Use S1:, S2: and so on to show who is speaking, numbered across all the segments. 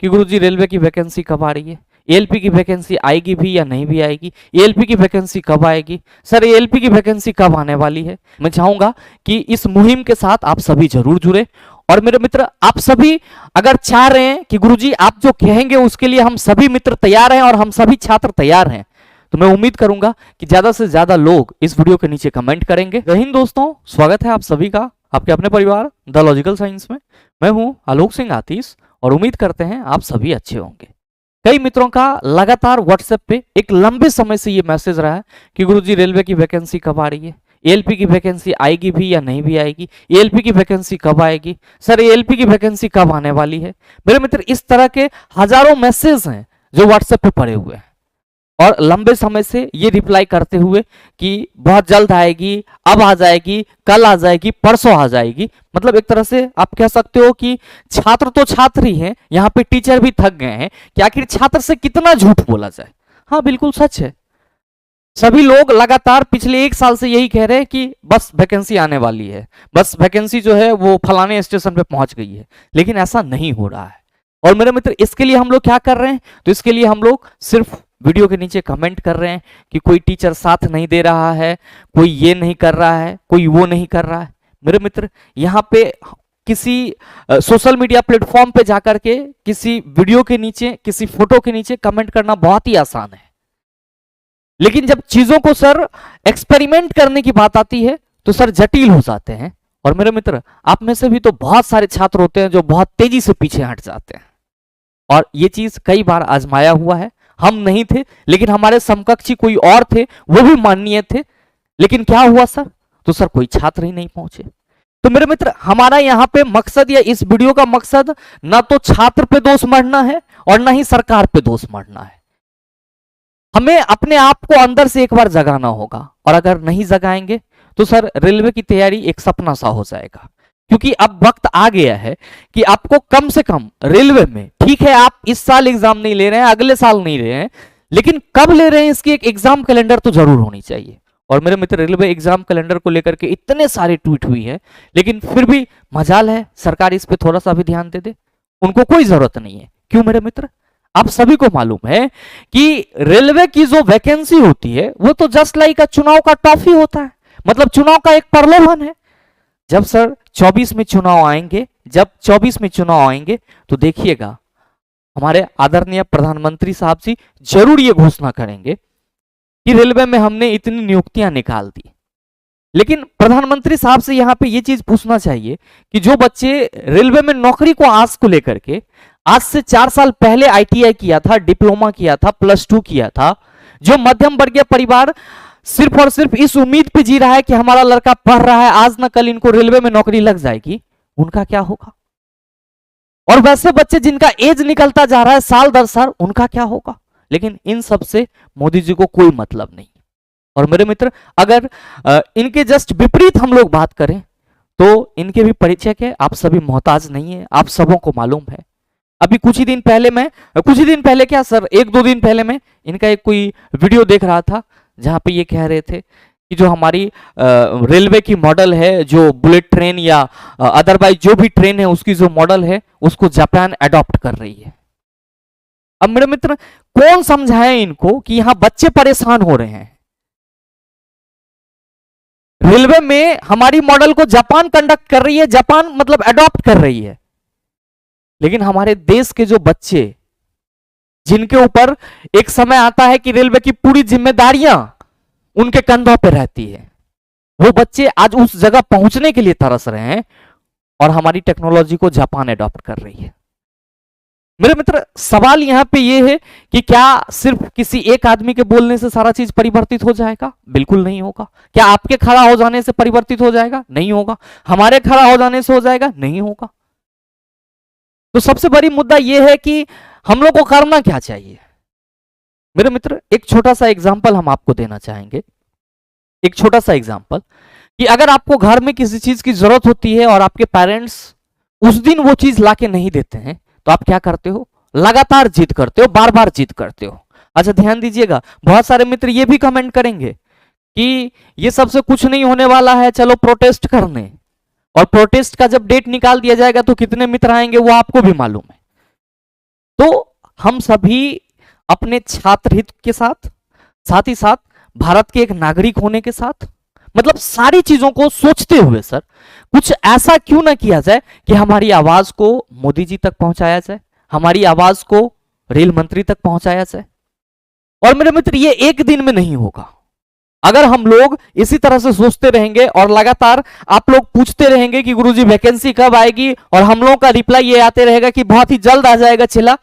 S1: कि गुरुजी रेलवे की वैकेंसी कब आ रही है, एएलपी की वैकेंसी आएगी भी या नहीं भी आएगी, एएलपी की वैकेंसी कब आएगी, सर एएलपी की वैकेंसी कब आने वाली है। मैं चाहूंगा कि इस मुहिम के साथ आप सभी जरूर जुड़े। और मेरे मित्र आप सभी अगर चाह रहे हैं कि गुरुजी आप जो कहेंगे उसके लिए हम सभी मित्र तैयार हैं और हम सभी छात्र तैयार हैं, तो मैं उम्मीद करूंगा कि ज्यादा से ज्यादा लोग इस वीडियो के नीचे कमेंट करेंगे। जय हिंद दोस्तों, स्वागत है आप सभी का आपके अपने परिवार द लॉजिकल साइंस में। मैं हूं आलोक सिंह आतिश और उम्मीद करते हैं आप सभी अच्छे होंगे। कई मित्रों का लगातार व्हाट्सएप पे एक लंबे समय से ये मैसेज रहा है कि गुरुजी रेलवे की वैकेंसी कब आ रही है, एएलपी की वैकेंसी आएगी भी या नहीं भी आएगी, एएलपी की वैकेंसी कब आएगी, सर एएलपी की वैकेंसी कब आने वाली है। मेरे मित्र इस तरह के हजारों मैसेज हैं जो व्हाट्सएप पे पड़े हुए हैं और लंबे समय से ये रिप्लाई करते हुए कि बहुत जल्द आएगी, अब आ जाएगी, कल आ जाएगी, परसों आ जाएगी। मतलब एक तरह से आप कह सकते हो कि छात्र तो छात्र ही हैं, यहाँ पे टीचर भी थक गए हैं कि आखिर छात्र से कितना झूठ बोला जाए। हाँ बिल्कुल सच है, सभी लोग लगातार पिछले 1 साल से यही कह रहे हैं कि बस वैकेंसी आने वाली है, बस वैकेंसी जो है वो फलाने स्टेशन पे पहुंच गई है, लेकिन ऐसा नहीं हो रहा है। और मेरे मित्र इसके लिए हम लोग क्या कर रहे हैं, तो इसके लिए हम लोग सिर्फ वीडियो के नीचे कमेंट कर रहे हैं कि कोई टीचर साथ नहीं दे रहा है, कोई ये नहीं कर रहा है, कोई वो नहीं कर रहा है। मेरे मित्र यहाँ पे किसी सोशल मीडिया प्लेटफॉर्म पे जाकर के किसी वीडियो के नीचे, किसी फोटो के नीचे कमेंट करना बहुत ही आसान है, लेकिन जब चीजों को सर एक्सपेरिमेंट करने की बात आती है तो सर जटिल हो जाते हैं। और मेरे मित्र आप में से भी तो बहुत सारे छात्र होते हैं जो बहुत तेजी से पीछे हट जाते हैं, और ये चीज कई बार आजमाया हुआ है। हम नहीं थे लेकिन हमारे समकक्षी कोई और थे, वो भी माननीय थे, लेकिन क्या हुआ सर, तो सर कोई छात्र ही नहीं पहुंचे। तो मेरे मित्र हमारा यहाँ पे मकसद या इस वीडियो का मकसद ना तो छात्र पे दोष मढ़ना है और ना ही सरकार पे दोष मढ़ना है। हमें अपने आप को अंदर से एक बार जगाना होगा, और अगर नहीं जगाएंगे तो सर रेलवे की तैयारी एक सपना सा हो जाएगा। क्योंकि अब वक्त आ गया है कि आपको कम से कम रेलवे में, ठीक है आप इस साल एग्जाम नहीं ले रहे हैं, अगले साल नहीं ले रहे हैं, लेकिन कब ले रहे हैं इसकी एक एग्जाम कैलेंडर तो जरूर होनी चाहिए। और मेरे मित्र रेलवे एग्जाम कैलेंडर को लेकर के इतने सारे ट्वीट हुई है, लेकिन फिर भी मजाल है सरकार इस पे थोड़ा सा भी ध्यान दे दे, उनको कोई जरूरत नहीं है। क्यों मेरे मित्र, आप सभी को मालूम है कि रेलवे की जो वैकेंसी होती है वो तो जस्ट लाइक चुनाव का टॉफी होता है, मतलब चुनाव का एक प्रलोभन है। जब सर 24 में चुनाव आएंगे, जब 24 में चुनाव आएंगे तो देखिएगा हमारे आदरणीय प्रधानमंत्री साहब जी जरूर ये घोषणा करेंगे कि रेलवे में हमने इतनी नियुक्तियां निकाल दी। लेकिन प्रधानमंत्री साहब से यहाँ पे ये चीज पूछना चाहिए कि जो बच्चे रेलवे में नौकरी को आस को लेकर के आज से 4 साल पहले आईटीआई किया था, डिप्लोमा किया था, +2 किया था, जो मध्यम वर्गीय परिवार सिर्फ और सिर्फ इस उम्मीद पे जी रहा है कि हमारा लड़का पढ़ रहा है, आज ना कल इनको रेलवे में नौकरी लग जाएगी, उनका क्या होगा। और वैसे बच्चे जिनका एज निकलता जा रहा है साल दर साल, उनका क्या होगा। लेकिन इन सब से मोदी जी को कोई मतलब नहीं। और मेरे मित्र अगर इनके जस्ट विपरीत हम लोग बात करें तो इनके भी परिचय के आप सभी मोहताज नहीं है, आप सबों को मालूम है। अभी कुछ ही दिन पहले क्या सर 1-2 दिन पहले मैं इनका एक कोई वीडियो देख रहा था जहां पे ये कह रहे थे कि जो हमारी रेलवे की मॉडल है, जो बुलेट ट्रेन या अदरवाइज जो भी ट्रेन है उसकी जो मॉडल है उसको जापान अडॉप्ट कर रही है। अब मेरे मित्र कौन समझाए इनको कि यहां बच्चे परेशान हो रहे हैं। रेलवे में हमारी मॉडल को जापान कंडक्ट कर रही है, जापान मतलब अडॉप्ट कर रही है, लेकिन हमारे देश के जो बच्चे जिनके ऊपर एक समय आता है कि रेलवे की पूरी जिम्मेदारियां उनके कंधों पे रहती है, वो बच्चे आज उस जगह पहुंचने के लिए तरस रहे हैं और हमारी टेक्नोलॉजी को जापान अडॉप्ट कर रही है। मेरे मित्र सवाल यहां पे ये है कि क्या सिर्फ किसी एक आदमी के बोलने से सारा चीज परिवर्तित हो जाएगा? बिल्कुल नहीं होगा। क्या आपके खड़ा हो जाने से परिवर्तित हो जाएगा? नहीं होगा। हमारे खड़ा हो जाने से हो जाएगा? नहीं होगा। तो सबसे बड़ी मुद्दा यह है कि हम लोग को करना क्या चाहिए। मेरे मित्र एक छोटा सा एग्जाम्पल हम आपको देना चाहेंगे, एक छोटा सा एग्जाम्पल कि अगर आपको घर में किसी चीज की जरूरत होती है और आपके पेरेंट्स उस दिन वो चीज लाके नहीं देते हैं तो आप क्या करते हो? लगातार जिद करते हो, बार बार जिद करते हो। अच्छा ध्यान दीजिएगा, बहुत सारे मित्र ये भी कमेंट करेंगे कि ये सबसे कुछ नहीं होने वाला है, चलो प्रोटेस्ट करने, और प्रोटेस्ट का जब डेट निकाल दिया जाएगा तो कितने मित्र आएंगे वो आपको भी मालूम है। हम सभी अपने छात्र हित के साथ ही साथ भारत के एक नागरिक होने के साथ, मतलब सारी चीजों को सोचते हुए सर कुछ ऐसा क्यों ना किया जाए कि हमारी आवाज को मोदी जी तक पहुंचाया जाए, हमारी आवाज को रेल मंत्री तक पहुंचाया जाए। और मेरे मित्र, ये एक दिन में नहीं होगा। अगर हम लोग इसी तरह से सोचते रहेंगे और लगातार आप लोग पूछते रहेंगे कि गुरुजी वैकेंसी कब आएगी, और हम लोगों का रिप्लाई ये आते रहेगा कि बहुत ही जल्द आ जाएगा चिल्ला,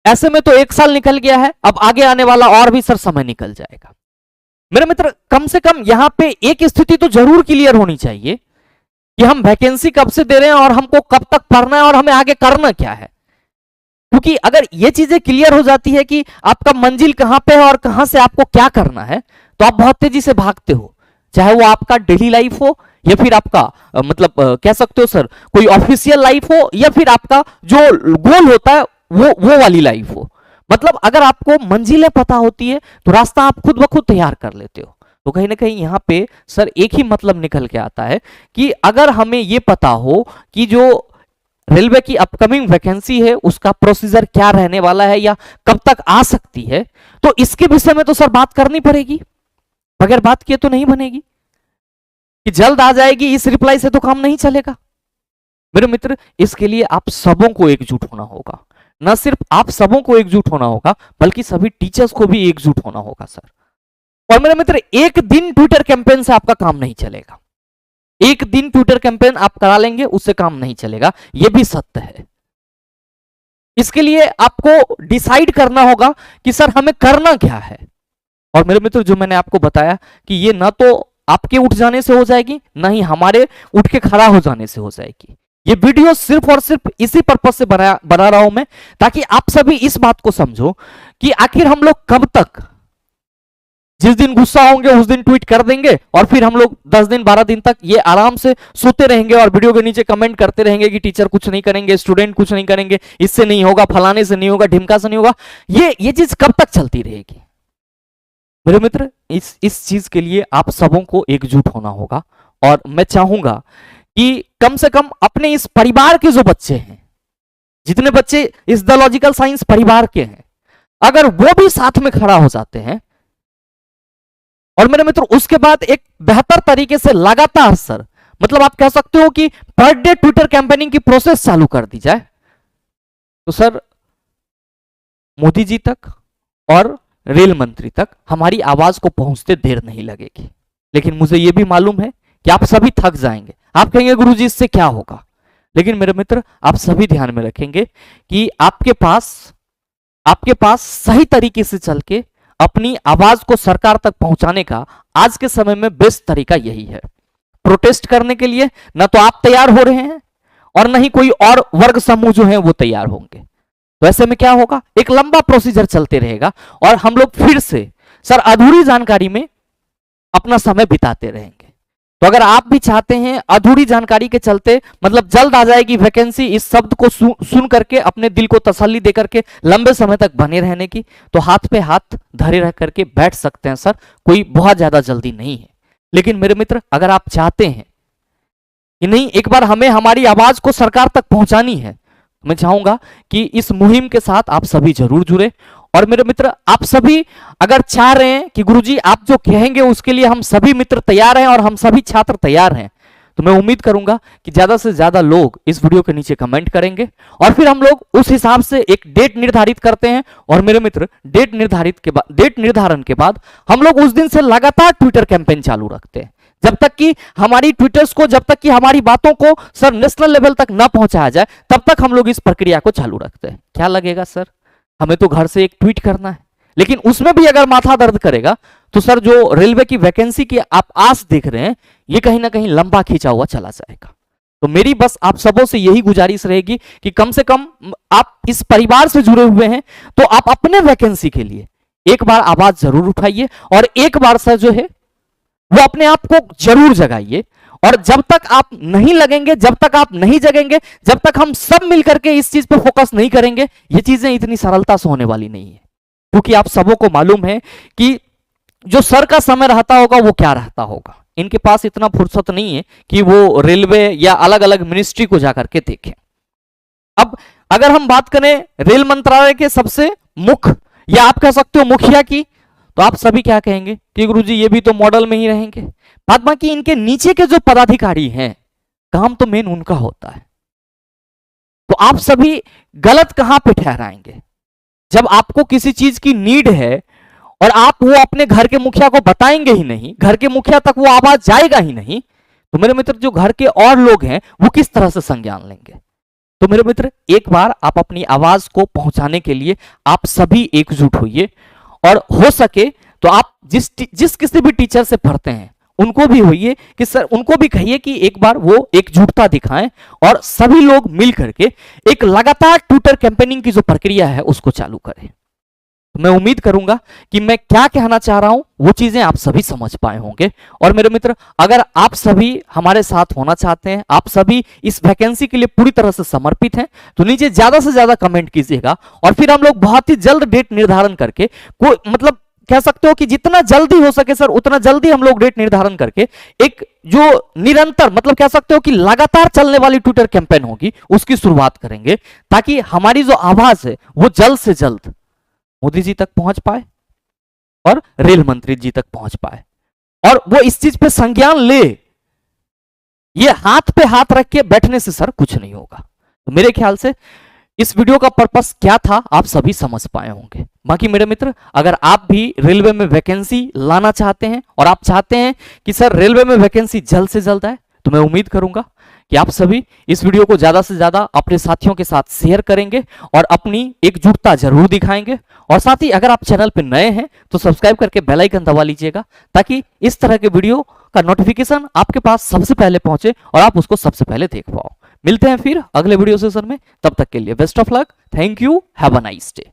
S1: ऐसे में तो 1 साल निकल गया है, अब आगे आने वाला और भी सर समय निकल जाएगा। मेरे मित्र, कम से कम यहां पे एक स्थिति तो जरूर क्लियर होनी चाहिए कि हम वैकेंसी कब से दे रहे हैं और हमको कब तक पढ़ना है और हमें आगे करना क्या है। क्योंकि अगर ये चीजें क्लियर हो जाती है कि आपका मंजिल कहां पे है और कहां से आपको क्या करना है, तो आप बहुत तेजी से भागते हो, चाहे वो आपका डेली लाइफ हो या फिर आपका मतलब कह सकते हो सर कोई ऑफिशियल लाइफ हो या फिर आपका जो गोल होता है वो वाली लाइफ हो। मतलब अगर आपको मंजिलें पता होती है तो रास्ता आप खुद ब खुद तैयार कर लेते हो। तो कहीं ना कहीं यहाँ पे सर एक ही मतलब निकल के आता है कि अगर हमें ये पता हो कि जो रेलवे की अपकमिंग वैकेंसी है उसका प्रोसीजर क्या रहने वाला है या कब तक आ सकती है, तो इसके विषय में तो सर बात करनी पड़ेगी, बगैर बात किए तो नहीं बनेगी। कि जल्द आ जाएगी इस रिप्लाई से तो काम नहीं चलेगा। मेरे मित्र, इसके लिए आप सबों को एकजुट होना होगा, न सिर्फ आप सबों को एकजुट होना होगा बल्कि सभी टीचर्स को भी एकजुट होना होगा सर। और मेरे मित्र, एक दिन ट्विटर कैंपेन से आपका काम नहीं चलेगा, एक दिन ट्विटर कैंपेन आप करा लेंगे उससे काम नहीं चलेगा, यह भी सत्य है। इसके लिए आपको डिसाइड करना होगा कि सर हमें करना क्या है। और मेरे मित्र, जो मैंने आपको बताया कि ये ना तो आपके उठ जाने से हो जाएगी, ना ही हमारे उठ के खड़ा हो जाने से हो जाएगी। ये वीडियो सिर्फ और सिर्फ इसी पर्पज से बना रहा हूं मैं, ताकि आप सभी इस बात को समझो कि आखिर हम लोग कब तक, जिस दिन गुस्सा होंगे उस दिन ट्वीट कर देंगे और फिर हम लोग 10 दिन 12 दिन तक ये आराम से सोते रहेंगे और वीडियो के नीचे कमेंट करते रहेंगे कि टीचर कुछ नहीं करेंगे, स्टूडेंट कुछ नहीं करेंगे, इससे नहीं होगा, फलाने से नहीं होगा, ढिमका से नहीं होगा। ये चीज कब तक चलती रहेगी? मेरे मित्र, इस चीज के लिए आप सबों को एकजुट होना होगा। और मैं चाहूंगा कि कम से कम अपने इस परिवार के जो बच्चे हैं, जितने बच्चे इस द लॉजिकल साइंस परिवार के हैं, अगर वो भी साथ में खड़ा हो जाते हैं और मेरे मित्र उसके बाद एक बेहतर तरीके से लगातार सर, मतलब आप कह सकते हो कि पर डे ट्विटर कैंपेनिंग की प्रोसेस चालू कर दी जाए, तो सर मोदी जी तक और रेल मंत्री तक हमारी आवाज को पहुंचते देर नहीं लगेगी। लेकिन मुझे यह भी मालूम है कि आप सभी थक जाएंगे, आप कहेंगे गुरुजी इससे क्या होगा। लेकिन मेरे मित्र, आप सभी ध्यान में रखेंगे कि आपके पास सही तरीके से चल के अपनी आवाज को सरकार तक पहुंचाने का आज के समय में बेस्ट तरीका यही है। प्रोटेस्ट करने के लिए न तो आप तैयार हो रहे हैं और न ही कोई और वर्ग समूह जो है वो तैयार होंगे। तो ऐसे में क्या होगा, एक लंबा प्रोसीजर चलते रहेगा और हम लोग फिर से सर अधूरी जानकारी में अपना समय बिताते रहेंगे। तो अगर आप भी चाहते हैं अधूरी जानकारी के चलते, मतलब जल्द आ जाएगी वैकेंसी, इस शब्द को सुन करके अपने दिल को तसल्ली दे करके लंबे समय तक बने रहने की, तो हाथ पे हाथ धरे रह करके बैठ सकते हैं सर, कोई बहुत ज्यादा जल्दी नहीं है। लेकिन मेरे मित्र, अगर आप चाहते हैं कि नहीं एक बार हमें हमारी आवाज को सरकार तक पहुंचानी है, मैं चाहूंगा कि इस मुहिम के साथ आप सभी जरूर जुड़े। और मेरे मित्र, आप सभी अगर चाह रहे हैं कि गुरुजी आप जो कहेंगे उसके लिए हम सभी मित्र तैयार हैं और हम सभी छात्र तैयार हैं, तो मैं उम्मीद करूंगा कि ज्यादा से ज्यादा लोग इस वीडियो के नीचे कमेंट करेंगे और फिर हम लोग उस हिसाब से एक डेट निर्धारित करते हैं। और मेरे मित्र, डेट निर्धारण के बाद हम लोग उस दिन से लगातार ट्विटर कैंपेन चालू रखते हैं, जब तक कि हमारी ट्विटर्स को, जब तक कि हमारी बातों को सर नेशनल लेवल तक ना पहुंचाया जाए, तब तक हम लोग इस प्रक्रिया को चालू रखते हैं। क्या लगेगा सर, हमें तो घर से एक ट्वीट करना है, लेकिन उसमें भी अगर माथा दर्द करेगा तो सर जो रेलवे की वैकेंसी की आप आस देख रहे हैं, ये कहीं ना कहीं लंबा खींचा हुआ चला जाएगा। तो मेरी बस आप सबों से यही गुजारिश रहेगी कि कम से कम आप इस परिवार से जुड़े हुए हैं तो आप अपने वैकेंसी के लिए एक बार आवाज जरूर उठाइए और एक बार सर जो है वो अपने आप को जरूर जगाइए। और जब तक आप नहीं लगेंगे, जब तक आप नहीं जगेंगे, जब तक हम सब मिलकर के इस चीज पे फोकस नहीं करेंगे, ये चीजें इतनी सरलता से होने वाली नहीं है। क्योंकि आप सबों को मालूम है कि जो सर का समय रहता होगा वो क्या रहता होगा, इनके पास इतना फुर्सत नहीं है कि वो रेलवे या अलग अलग मिनिस्ट्री को जाकर के देखें। अब अगर हम बात करें रेल मंत्रालय के सबसे मुख्य या आप कह सकते हो मुखिया की, तो आप सभी क्या कहेंगे कि गुरुजी ये भी तो मॉडल में ही रहेंगे। बात बाकी इनके नीचे के जो पदाधिकारी हैं, काम तो मेन उनका होता है। तो आप सभी गलत कहां पे ठहराएंगे? जब आपको किसी चीज की नीड है और आप वो अपने घर के मुखिया को बताएंगे ही नहीं, घर के मुखिया तक वो आवाज जाएगा ही नहीं, तो मेरे मित्र जो घर के और लोग हैं वो किस तरह से संज्ञान लेंगे? तो मेरे मित्र एक बार आप अपनी आवाज को पहुंचाने के लिए आप सभी एकजुट होइए, और हो सके तो आप जिस किसी भी टीचर से पढ़ते हैं उनको भी होइए कि सर, उनको भी कहिए कि एक बार वो एकजुटता दिखाएं और सभी लोग मिल करके एक लगातार ट्यूटर कैंपेनिंग की जो प्रक्रिया है उसको चालू करें। तो मैं उम्मीद करूंगा कि मैं क्या कहना चाह रहा हूं वो चीजें आप सभी समझ पाए होंगे। और मेरे मित्र, अगर आप सभी हमारे साथ होना चाहते हैं, आप सभी इस वैकेंसी के लिए पूरी तरह से समर्पित हैं, तो नीचे ज्यादा से ज्यादा कमेंट कीजिएगा और फिर हम लोग बहुत ही जल्द डेट निर्धारण करके, कोई मतलब कह सकते हो कि जितना जल्दी हो सके सर उतना जल्दी हम लोग डेट निर्धारण करके एक जो निरंतर मतलब कह सकते हो कि लगातार चलने वाली ट्विटर कैंपेन होगी उसकी शुरुआत करेंगे, ताकि हमारी जो आवाज है वो जल्द से जल्द मोदी जी तक पहुंच पाए और रेल मंत्री जी तक पहुंच पाए और वो इस चीज पे संज्ञान ले। ये हाथ पे हाथ रख के बैठने से सर कुछ नहीं होगा। तो मेरे ख्याल से इस वीडियो का पर्पस क्या था आप सभी समझ पाए होंगे। बाकी मेरे मित्र, अगर आप भी रेलवे में वैकेंसी लाना चाहते हैं और आप चाहते हैं कि सर रेलवे में वैकेंसी जल्द से जल्द आए, तो मैं उम्मीद करूंगा कि आप सभी इस वीडियो को ज्यादा से ज्यादा अपने साथियों के साथ शेयर करेंगे और अपनी एकजुटता जरूर दिखाएंगे। और साथ ही अगर आप चैनल पर नए हैं तो सब्सक्राइब करके बेल आइकन दबा लीजिएगा, ताकि इस तरह के वीडियो का नोटिफिकेशन आपके पास सबसे पहले पहुंचे और आप उसको सबसे पहले देख पाओ। मिलते हैं फिर अगले वीडियो सेशन में, तब तक के लिए best of luck, thank you, have a nice day.